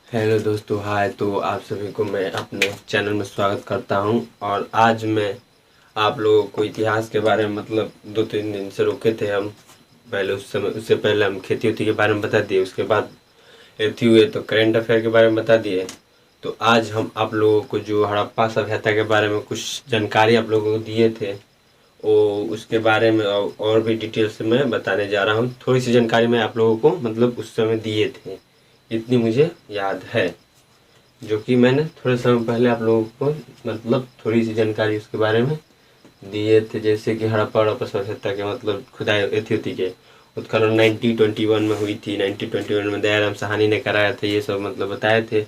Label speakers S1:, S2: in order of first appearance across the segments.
S1: Hello दोस्तों, हाय। तो आप सभी को मैं अपने चैनल में स्वागत करता हूं। और आज मैं आप लोगों को इतिहास के बारे में मतलब 2-3 दिन से रुके थे हम। पहले उससे पहले हम खेती उती के बारे में बता दिए, उसके बाद एथी हुए तो करेंट अफेयर के बारे में बता दिए। तो आज हम आप लोगों को जो हड़प्पा सभ्यता के बारे में कुछ जानकारी आप लोगों को दिए थे, वो उसके बारे में और भी डिटेल से मैं बताने जा रहा हूँ। थोड़ी सी जानकारी मैं आप लोगों को मतलब उस समय दिए थे, इतनी मुझे याद है, जो कि मैंने थोड़े समय पहले आप लोगों को मतलब थोड़ी सी जानकारी उसके बारे में दिए थे। जैसे कि हड़प्पा सभ्यता के मतलब खुदाई एथी के उत्खनन 1921 में हुई थी। 1921 में दयाराम साहनी ने कराया था, ये सब मतलब बताए थे।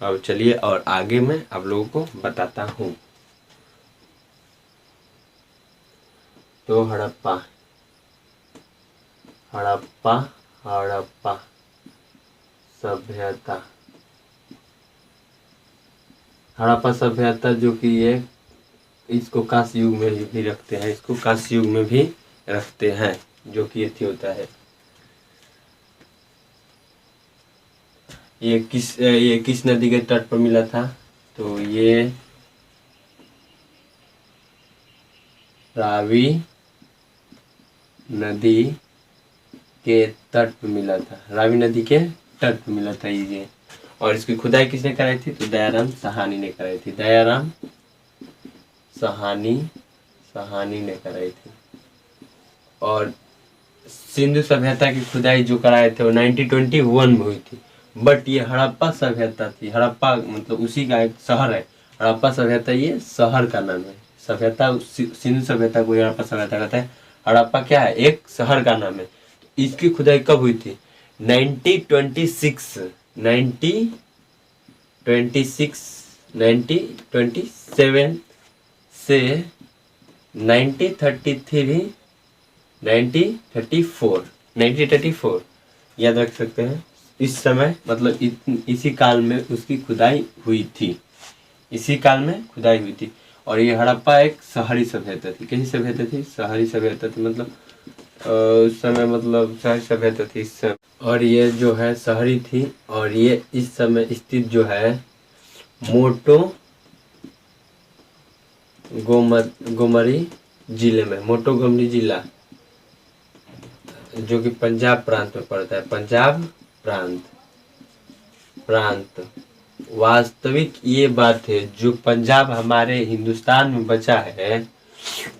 S1: अब चलिए और आगे मैं आप लोगों को बताता हूँ। तो हड़प्पा हड़प्पा हड़प्पा सभ्यता हड़प्पा सभ्यता जो कि ये इसको कांस्य युग में भी रखते हैं, इसको कांस्य युग में भी रखते हैं, जो कि ये होता है। ये किस नदी के तट पर मिला था? तो ये रावी नदी के तट पर मिला था। रावी नदी के तट पर मिला था ये। और इसकी खुदाई किसने कराई थी? तो दयाराम साहनी ने कराई थी। दयाराम साहनी ने कराई थी। और सिंधु सभ्यता की खुदाई जो कराए थे वो 1921 में हुई थी। बट ये हड़प्पा सभ्यता थी। हड़प्पा मतलब उसी का एक शहर है। हड़प्पा सभ्यता ये शहर का नाम है। सभ्यता सिंधु सभ्यता को हड़प्पा सभ्यता कहते हैं। हड़प्पा क्या है? एक शहर का नाम है। इसकी खुदाई कब हुई थी? 1926 1927 से 1934 याद रख सकते हैं। इस समय मतलब इसी काल में उसकी खुदाई हुई थी। इसी काल में खुदाई हुई थी। और ये हड़प्पा एक शहरी सभ्यता थी। कैसी सभ्यता थी? शहरी सभ्यता थी। मतलब उस समय मतलब शहरी सभ्यता थी इस समय। और ये जो है शहरी थी। और ये इस समय स्थित जो है मोटो गोमरी जिले में। मोंटोगोमरी जिला जो कि पंजाब प्रांत में पड़ता है। पंजाब प्रांत वास्तविक ये बात है, जो पंजाब हमारे हिंदुस्तान में बचा है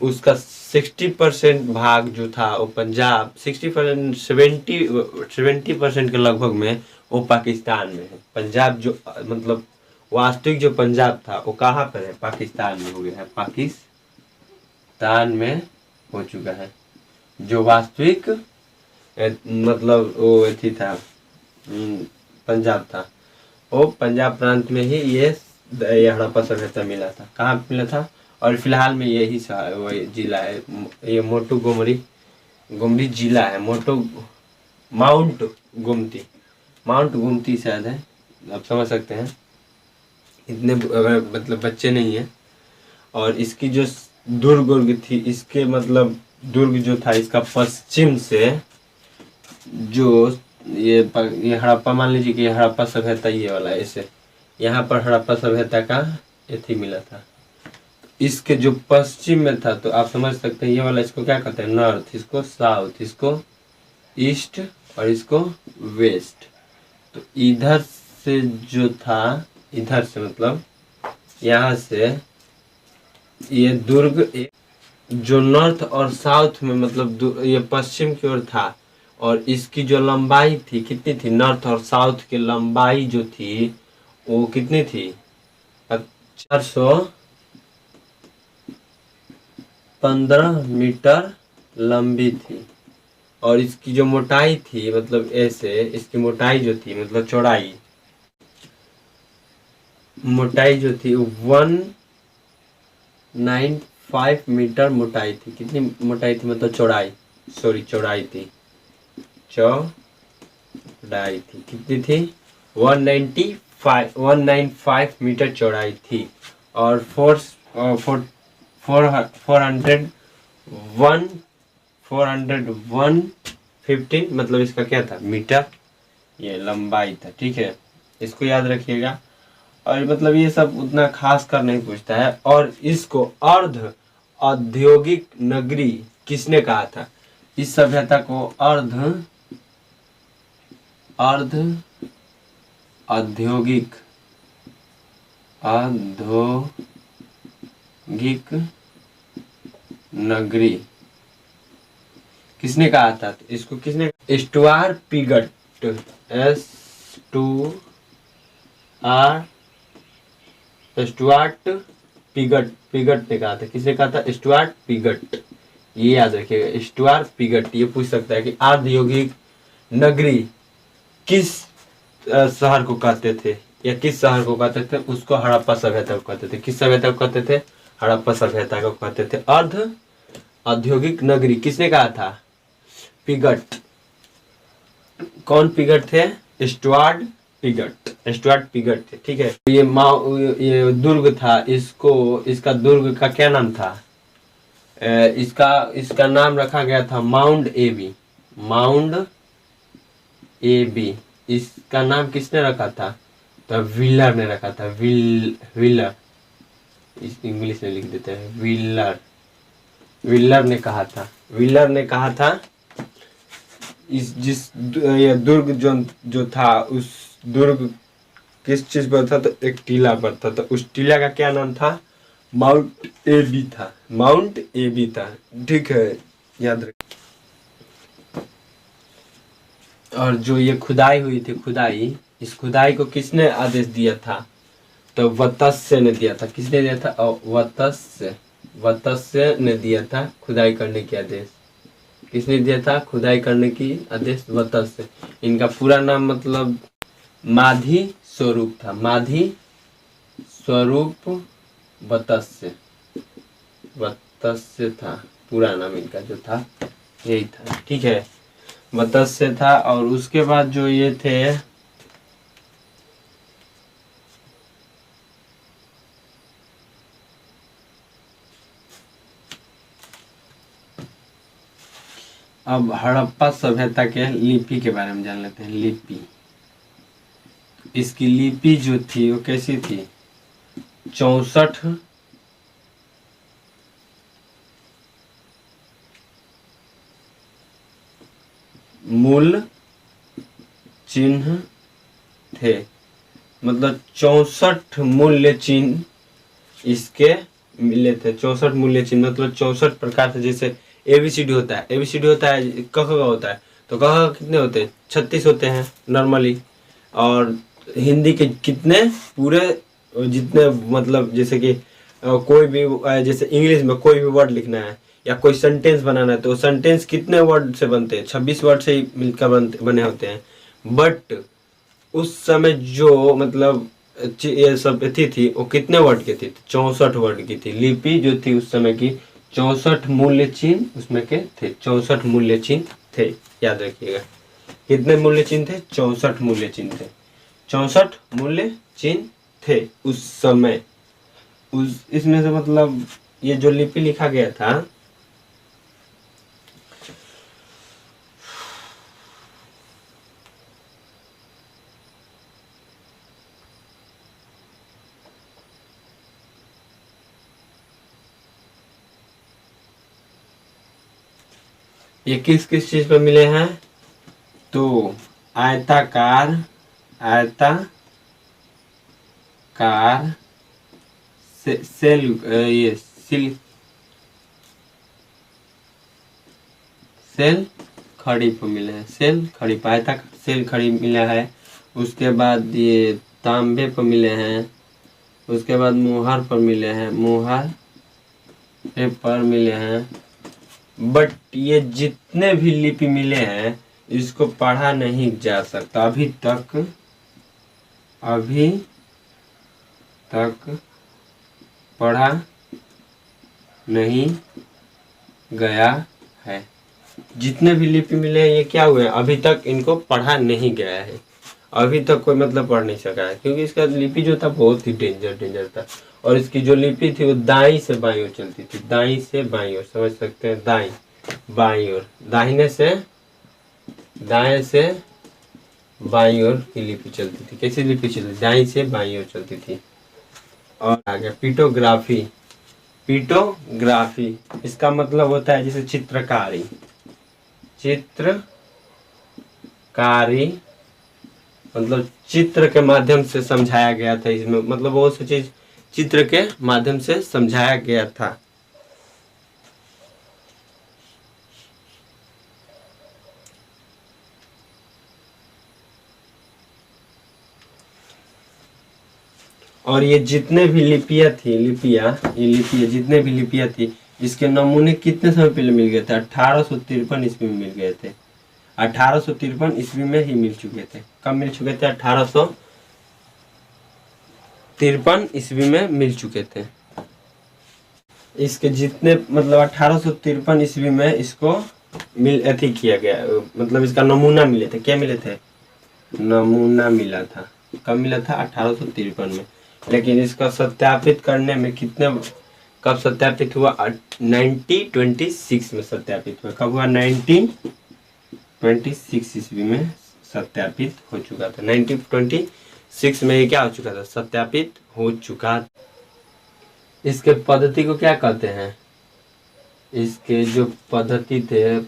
S1: उसका 60% भाग जो था वो पंजाब 60% 70% के लगभग में वो पाकिस्तान में है। पंजाब जो मतलब वास्तविक जो पंजाब था वो कहाँ पर है? पाकिस्तान में हो गया है। पाकिस्तान में हो चुका है। जो वास्तविक मतलब वो थी था पंजाब था, वो पंजाब प्रांत में ही ये हड़प्पा सभ्यता मिला था। कहाँ मिला था? और फिलहाल में यही जिला है। ये गोमरी जिला है। माउंट गोमती शायद है। आप समझ सकते हैं। इतने अगर मतलब बच्चे नहीं है। और इसकी जो दुर्ग थी, इसके मतलब दुर्ग जो था इसका पश्चिम से जो ये हड़प्पा, मान लीजिए कि ये हड़प्पा सभ्यता ये वाला है। इसे यहाँ पर हड़प्पा सभ्यता का एथी मिला था। इसके जो पश्चिम में था, तो आप समझ सकते हैं ये वाला इसको क्या कहते हैं? नॉर्थ, इसको साउथ, इसको ईस्ट और इसको वेस्ट। तो इधर से जो था, इधर से मतलब यहाँ से ये दुर्ग जो नॉर्थ और साउथ में मतलब ये पश्चिम की ओर था। और इसकी जो लंबाई थी कितनी थी? नॉर्थ और साउथ की लंबाई जो थी वो कितनी थी? 415 मीटर लंबी थी। और इसकी जो मोटाई थी मतलब ऐसे, इसकी मोटाई जो थी मतलब मोटाई जो थी 195 मीटर मोटाई थी। कितनी मोटाई थी? मतलब चौड़ाई थी। कितनी थी? 195 मीटर चौड़ाई थी। और 415 मतलब इसका क्या था? मीटर ये लंबाई था। ठीक है। इसको याद रखिएगा। और मतलब ये सब उतना खास कर नहीं पूछता है। और इसको अर्ध औद्योगिक नगरी किसने कहा था? इस सभ्यता को अर्ध औद्योगिक नगरी किसने कहा था? तो इसको किसने? स्टुआर्ट पिगट, स्टुआर्ट पिगट ने कहा था। किसने कहा था? Stuart Piggott. ये याद रखिएगा, स्टुआर्ट पिगट। ये पूछ सकता है कि औद्योगिक नगरी किस शहर को कहते थे, या किस शहर को कहते थे? उसको हड़प्पा सभ्यता को कहते थे। किस सभ्यता को कहते थे? हड़प्पा सभ्यता को कहते थे। अर्ध औद्योगिक नगरी किसने कहा था? पिगट। कौन पिगट थे? स्टुआर्ट पिगट थे। ठीक है। ये दुर्ग था, इसका दुर्ग का क्या नाम था? इसका नाम रखा गया था माउंट एबी। इसका नाम किसने रखा था? तो व्हीलर ने रखा था। व्हीलर, इस इंग्लिश में लिख देते हैं व्हीलर ने कहा था। ये दुर्ग जो था, उस दुर्ग किस चीज पर था? तो एक टीला पर था। तो उस टीला का क्या नाम था? माउंट एबी था। ठीक है, याद रख। और जो ये खुदाई हुई थी, इस खुदाई को किसने आदेश दिया था? तो वत्स्य ने दिया था। किसने दिया था? वत्स्य ने दिया था खुदाई करने की आदेश। किसने दिया था खुदाई करने की आदेश? वत्स्य। इनका पूरा नाम मतलब माधी स्वरूप था। माधी स्वरूप वत्स्य था पूरा नाम इनका जो था, यही था। ठीक है, वत्स्य था। और उसके बाद जो ये थे, अब हड़प्पा सभ्यता के लिपि के बारे में जान लेते हैं। लिपि, इसकी लिपि जो थी वो कैसी थी? 64 मूल चिन्ह थे। मतलब 64 मूल्य चिन्ह इसके मिले थे। 64 मूल्य चिन्ह मतलब 64 प्रकार से। जैसे एबीसीडी होता है, क ख होता है। तो क ख कितने होते हैं? 36 होते हैं नॉर्मली। और हिंदी के कितने? पूरे जितने, मतलब जैसे कि कोई भी, जैसे इंग्लिश में कोई भी वर्ड लिखना है या कोई सेंटेंस बनाना है, तो सेंटेंस कितने वर्ड से बनते हैं? 26 वर्ड से ही मिलकर बने होते हैं। बट उस समय जो मतलब ये सब थी वो कितने वर्ड की थी? 64 वर्ड की थी। लिपि जो थी उस समय की 64 मूल्य चिन्ह उसमें के थे। 64 मूल्य चिन्ह थे, याद रखिएगा। कितने मूल्य चिन्ह थे? 64 मूल्य चिन्ह थे। 64 मूल्य चिन्ह थे उस समय। इसमें से मतलब ये जो लिपि लिखा गया था, ये किस किस चीज पर मिले हैं? तो आयताकार सेल खड़ी पर मिले हैं। सेल खड़ी पर आयताकार सेल खड़ी मिला है। उसके बाद ये तांबे पर मिले हैं। उसके बाद मुहर पर मिले हैं। मुहर पर मिले हैं। बट ये जितने भी लिपि मिले हैं इसको पढ़ा नहीं जा सकता अभी तक पढ़ा नहीं गया है। जितने भी लिपि मिले हैं ये क्या हुए हैं? अभी तक इनको पढ़ा नहीं गया है। अभी तक कोई मतलब पढ़ नहीं सका है, क्योंकि इसका लिपि जो था बहुत ही डेंजर था। और इसकी जो लिपि थी वो दाईं से बाईं ओर चलती थी। दाईं से बाईं ओर, समझ सकते हैं? दाईं बाईं ओर, दाहिने से दाएं से बाईं ओर की लिपि चलती थी। कैसी लिपि चलती थी? दाईं से बाईं ओर चलती थी। और आ गया पिटोग्राफी। पिटोग्राफी इसका मतलब होता है जैसे चित्रकारी। चित्रकारी मतलब चित्र के माध्यम से समझाया गया था इसमें, मतलब बहुत सी चीज चित्र के माध्यम से समझाया गया था। और ये जितने भी लिपियाँ जितने भी लिपियाँ थी, इसके नमूने कितने समय पहले मिल गए थे? 1853 ईस्वी में मिल गए थे। 1853 ईस्वी में ही मिल चुके थे। कब मिल चुके थे? 1853 ईस्वी में मिल चुके थे। इसके जितने मतलब 1853 ईस्वी में इसको अथी किया गया, मतलब इसका नमूना मिले थे। क्या मिले थे? नमूना मिला था। कब मिला था? 1853 में। लेकिन इसका सत्यापित करने में कब सत्यापित हुआ? 1926 में सत्यापित हुआ। कब हुआ? 1926 ईस्वी में सत्यापित हो चुका था। 1926 में ये क्या हो चुका था? सत्यापित हो चुका। इसके पद्धति को क्या कहते हैं? इसके जो पद्धति थे,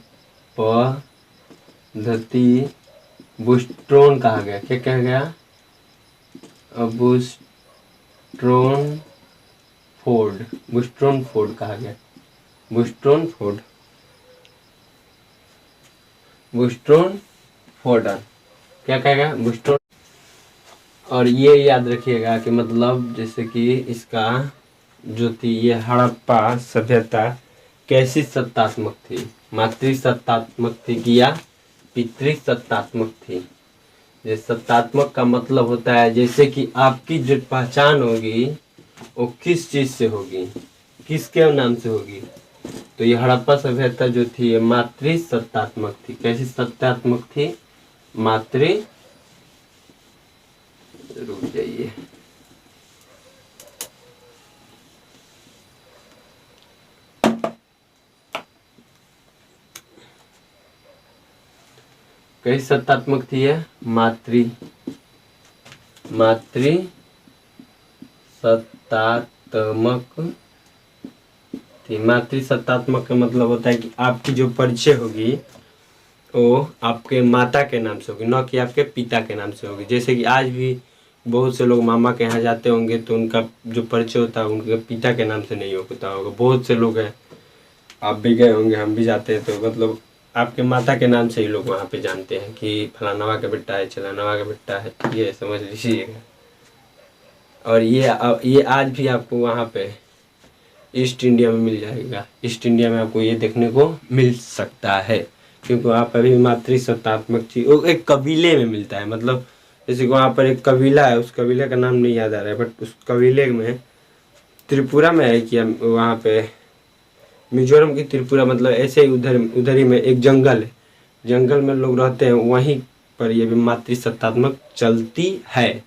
S1: पद्धति बुस्ट्रोन कहा गया। क्या कहा गया? बुस्ट्रोन फोर्ड कहा गया। बुस्ट्रोन फोर्डर क्या कहेगा? बुस्ट्रोन। और ये याद रखिएगा कि मतलब जैसे कि इसका जो थी ये हड़प्पा सभ्यता कैसी सत्तात्मक थी? मातृसत्तात्मक थी कि या पितृसत्तात्मक थी? ये सत्तात्मक का मतलब होता है जैसे कि आपकी जो पहचान होगी वो किस चीज से होगी, किसके नाम से होगी। तो ये हड़प्पा सभ्यता जो थी ये मातृसत्तात्मक थी। कैसी सत्तात्मक थी? रुक जाइए, कैसी सत्तात्मक थी? है मातृसत्तात्मक थी। मातृसत्तात्मक का मतलब होता है कि आपकी जो परिचय होगी वो आपके माता के नाम से होगी, न कि आपके पिता के नाम से होगी। जैसे कि आज भी बहुत से लोग मामा के यहाँ जाते होंगे तो उनका जो परिचय होता है उनके पिता के नाम से नहीं होता होगा। बहुत से लोग हैं, आप भी गए होंगे, हम भी जाते हैं, तो मतलब आपके माता के नाम से ही लोग वहाँ पे जानते हैं कि फलानवा का बेटा है, चलानवा का बेटा है, ये समझ लीजिएगा। और ये आज भी आपको वहाँ पे ईस्ट इंडिया में मिल जाएगा। ईस्ट इंडिया में आपको ये देखने को मिल सकता है, क्योंकि वहाँ पर भी मातृसत्तात्मक चीज वो एक कबीले में मिलता है। मतलब जैसे कि वहाँ पर एक कबीला है, उस कबीले का नाम नहीं याद आ रहा है, बट उस कबीले में त्रिपुरा में है कि वहाँ पे मिजोरम की त्रिपुरा, मतलब ऐसे ही उधर ही में एक जंगल है, जंगल में लोग रहते हैं, वहीं पर ये भी मातृसत्तात्मक चलती है।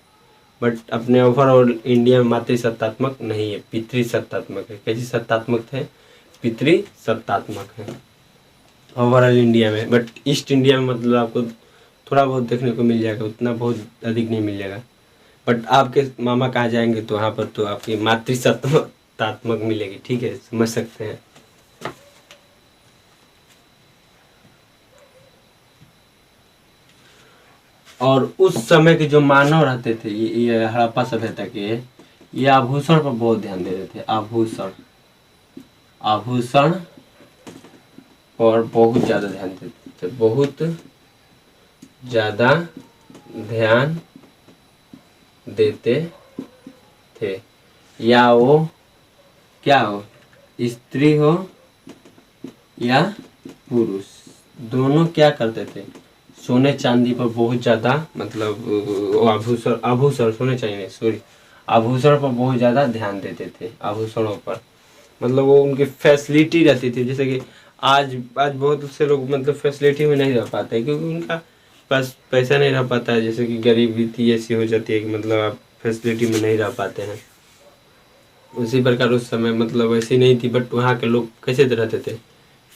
S1: बट अपने ओवरऑल इंडिया में मातृसत्तात्मक नहीं है, पितृसत्तात्मक है। कैसी सत्तात्मक है? पितृसत्तात्मक है ओवरऑल इंडिया में। बट ईस्ट इंडिया में मतलब आपको थोड़ा बहुत देखने को मिल जाएगा, उतना बहुत अधिक नहीं मिल जाएगा। बट आपके मामा कहाँ जाएंगे तो वहाँ पर तो आपकी मातृसत्तात्मक मिलेगी। ठीक है, समझ सकते हैं। और उस समय के जो मानव रहते थे ये हड़प्पा सभ्यता के, ये आभूषण पर बहुत ध्यान दे रहे थे। आभूषण पर बहुत ज्यादा ध्यान देते थे, बहुत ज्यादा ध्यान देते थे। या वो क्या हो, स्त्री हो या पुरुष, दोनों क्या करते थे? सोने चांदी पर बहुत ज़्यादा, मतलब आभूषण सोने चांदी नहीं, सॉरी, आभूषण पर बहुत ज़्यादा ध्यान देते थे। आभूषणों पर मतलब वो उनकी फैसिलिटी रहती थी। जैसे कि आज बहुत से लोग मतलब फैसिलिटी में नहीं रह पाते क्योंकि उनका पास पैसा नहीं रह पाता है। जैसे कि गरीबी थी ऐसी हो जाती है कि मतलब आप फैसिलिटी में नहीं रह पाते हैं। उसी प्रकार उस समय मतलब वैसी नहीं थी, बट वहाँ के लोग कैसे रहते थे?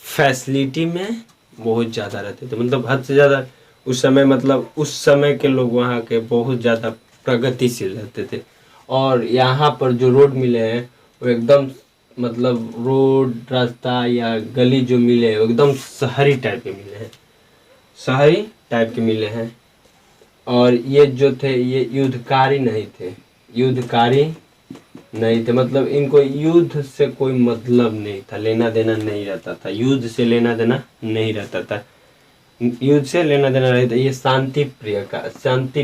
S1: फैसिलिटी में बहुत ज़्यादा रहते थे, मतलब हद से ज़्यादा उस समय मतलब उस समय के लोग वहाँ के बहुत ज़्यादा प्रगतिशील रहते थे। और यहाँ पर जो रोड मिले हैं वो एकदम मतलब रोड रास्ता या गली जो मिले हैं वो एकदम शहरी टाइप के मिले हैं, शहरी टाइप के मिले हैं। और ये जो थे ये युद्धकारी नहीं थे, युद्धकारी नहीं थे, मतलब इनको युद्ध से कोई मतलब नहीं था, लेना देना नहीं रहता था, युद्ध से लेना देना नहीं रहता था, युद्ध से लेना देना रहता। ये शांति प्रिय थे, शांति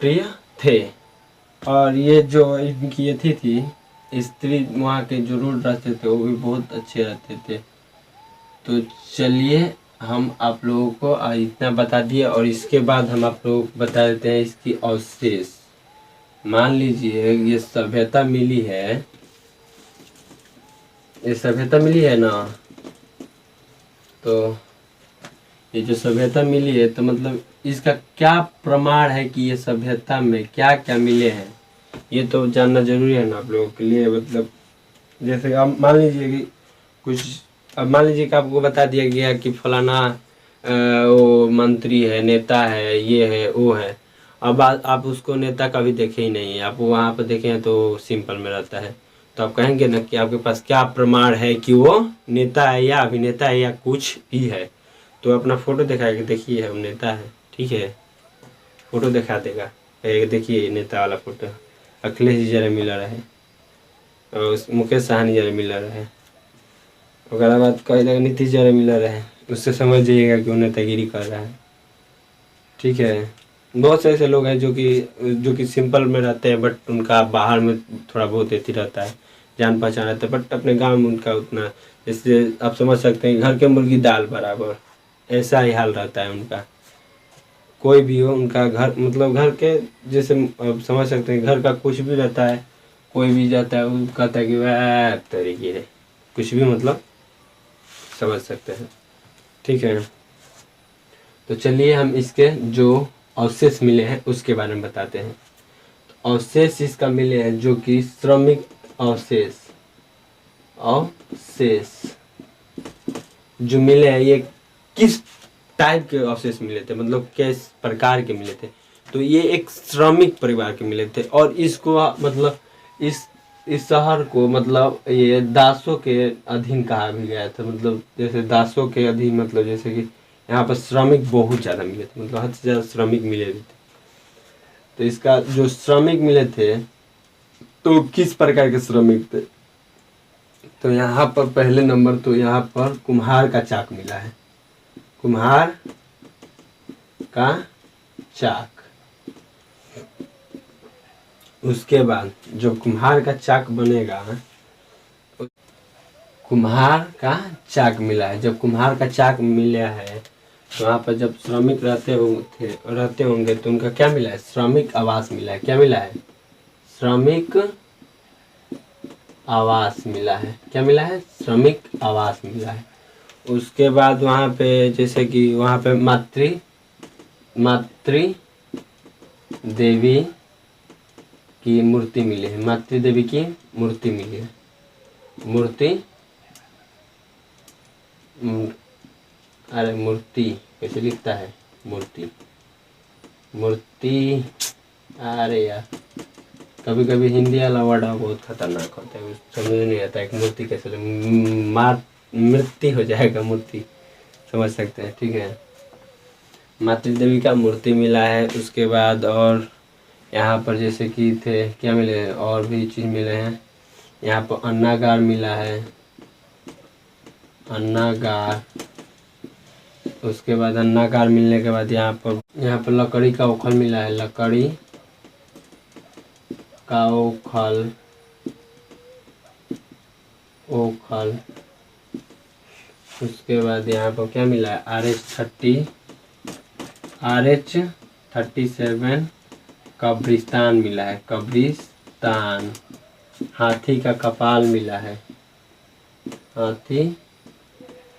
S1: प्रिय थे। और ये जो इनकी ये थी स्त्री, वहाँ के जो रोड रास्ते थे वो भी बहुत अच्छे रहते थे। तो चलिए हम आप लोगों को इतना बता दिए, और इसके बाद हम आप लोगों को बता देते हैं इसकी अवशेष। मान लीजिए ये सभ्यता मिली है, ये सभ्यता मिली है ना, तो ये जो सभ्यता मिली है तो मतलब इसका क्या प्रमाण है कि ये सभ्यता में क्या क्या मिले हैं, ये तो जानना जरूरी है ना आप लोगों के लिए। मतलब जैसे आप मान लीजिए कि कुछ, अब मान लीजिए कि आपको बता दिया गया कि फलाना वो मंत्री है, नेता है, ये है, वो है। अब आप उसको नेता कभी देखे ही नहीं है, आप वहाँ पर देखे हैं तो सिंपल में रहता है, तो आप कहेंगे ना कि आपके पास क्या प्रमाण है कि वो नेता है या अभिनेता है या कुछ भी है। तो अपना फोटो दिखा के देखिए हम नेता है, ठीक है, फोटो दिखा देगा, देखिए नेता वाला फोटो, अखिलेश जी जरा मिलर है और मुकेश सहनी जरा मिलर है, उसके बाद कह देगा नीतीश जरा मिलर है, उससे समझ जाइएगा कि वो नेतागिरी कर रहा है, ठीक है। बहुत से ऐसे लोग हैं जो कि सिंपल में रहते हैं, बट उनका बाहर में थोड़ा बहुत एथी रहता है, जान पहचान रहता है, बट अपने गांव में उनका उतना, जैसे आप समझ सकते हैं घर के मुर्गी दाल बराबर, ऐसा ही हाल रहता है उनका। कोई भी हो उनका घर, मतलब घर के जैसे आप समझ सकते हैं घर का कुछ भी रहता है, कोई भी जाता है वो कहता है कि वह तरीके है, कुछ भी मतलब समझ सकते हैं, ठीक है। तो चलिए हम इसके जो अवशेष मिले हैं उसके बारे में बताते हैं। तो अवशेष इसका मिले हैं जो कि श्रमिक अवशेष, जो मिले हैं ये किस टाइप के अवशेष मिले थे, मतलब किस प्रकार के मिले थे। तो ये एक श्रमिक परिवार के मिले थे, और इसको मतलब इस शहर को मतलब ये दासों के अधीन कहा भी गया था, मतलब जैसे दासों के अधीन, मतलब जैसे कि यहाँ पर श्रमिक बहुत ज़्यादा मिले थे, मतलब हद से ज़्यादा श्रमिक मिले थे। तो इसका जो श्रमिक मिले थे तो किस प्रकार के श्रमिक थे, तो यहाँ पर पहले नंबर तो यहाँ पर कुम्हार का चाक मिला है, कुम्हार का चाक। उसके बाद जो कुम्हार का चाक बनेगा, कुम्हार का चाक मिला है। जब कुम्हार का चाक मिला है तो वहाँ पर जब श्रमिक रहते होंगे तो उनका क्या मिला है, श्रमिक आवास मिला है। क्या मिला है, श्रमिक आवास मिला है। क्या मिला है, श्रमिक आवास मिला है। उसके बाद वहाँ पे जैसे कि वहाँ पे मातृ देवी की मूर्ति मिली है, मातृ देवी की मूर्ति मिली है, अरे मूर्ति कैसे लिखता है, मूर्ति, अरे यार कभी कभी हिंदी वाला वर्ड बहुत खतरनाक होता है, समझ नहीं आता है मूर्ति कैसे, मृत्यु हो जाएगा, मूर्ति समझ सकते हैं, ठीक है। मातृ देवी का मूर्ति मिला है। उसके बाद और यहाँ पर जैसे कि थे क्या मिले, और भी चीज़ मिले हैं। यहाँ पर अन्नागार मिला है, अन्नागार। उसके बाद अन्नागार मिलने के बाद यहाँ पर लकड़ी का ओखल मिला है, लकड़ी का ओखल। उसके बाद यहाँ पर क्या मिला है, RH-37 कब्रिस्तान मिला है, कब्रिस्तान। हाथी का कपाल मिला है, हाथी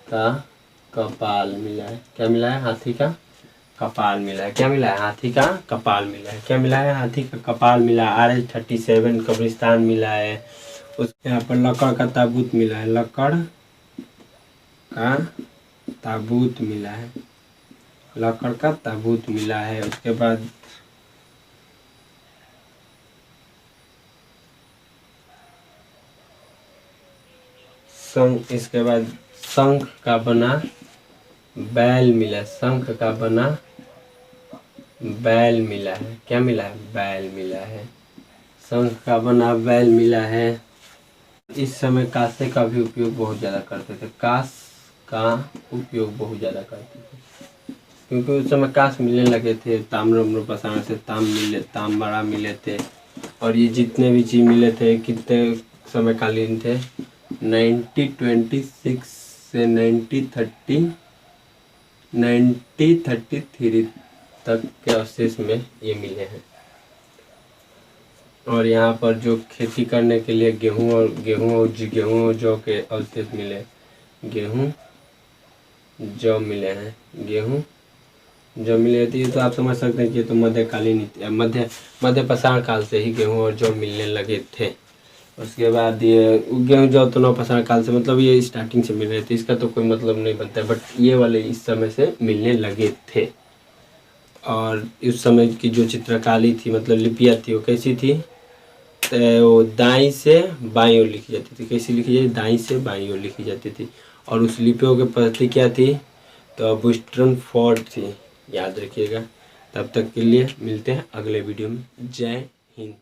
S1: का कपाल मिला है। क्या मिला है, हाथी का कपाल मिला है। क्या मिला है, हाथी का कपाल मिला है। क्या मिला है, हाथी का कपाल मिला है। RH-37 कब्रिस्तान मिला है। उस यहाँ पर लकड़ का ताबूत मिला है, लकड़ का ताबूत मिला है, लकड़ का ताबूत मिला है। उसके बाद शंख, इसके बाद शंख का बना बैल मिला, शंख का बना बैल मिला है। क्या मिला है? बैल मिला है। शंख का बना बैल मिला है। इस समय कांसे का भी उपयोग बहुत ज़्यादा करते थे, कांस का उपयोग बहुत ज़्यादा करते थे, क्योंकि उस समय कांस मिलने लगे थे। ताम्र पसार से तांबड़ा मिले थे। और ये जितने भी चीज़ मिले थे कितने समयकालीन थे, 1926 से 1933 तक के अवशेष में ये मिले हैं। और यहाँ पर जो खेती करने के लिए गेहूं और जौ के अवशेष मिले, गेहूं जौ मिले हैं, गेहूं जौ मिले थे। तो आप समझ सकते हैं कि तो मध्यकालीन मध्य पाषाण काल से ही गेहूं और जौ मिलने लगे थे। उसके बाद ये गेहूं जौ तो नवपाषाण काल से, मतलब ये स्टार्टिंग से मिल रहे थे, इसका तो कोई मतलब नहीं बनता, बट ये वाले इस समय से मिलने लगे थे। और उस समय की जो चित्रकारी थी, मतलब लिपियाँ थी, वो कैसी थी? तो वो दाईं से बाईं ओर लिखी जाती थी। कैसी लिखी जाती? दाईं से बाईं ओर लिखी जाती थी। और उस लिपियों के प्रति क्या थी? तो बुस्टर्न फोर्ड थी, याद रखिएगा। तब तक के लिए मिलते हैं अगले वीडियो में। जय हिंद।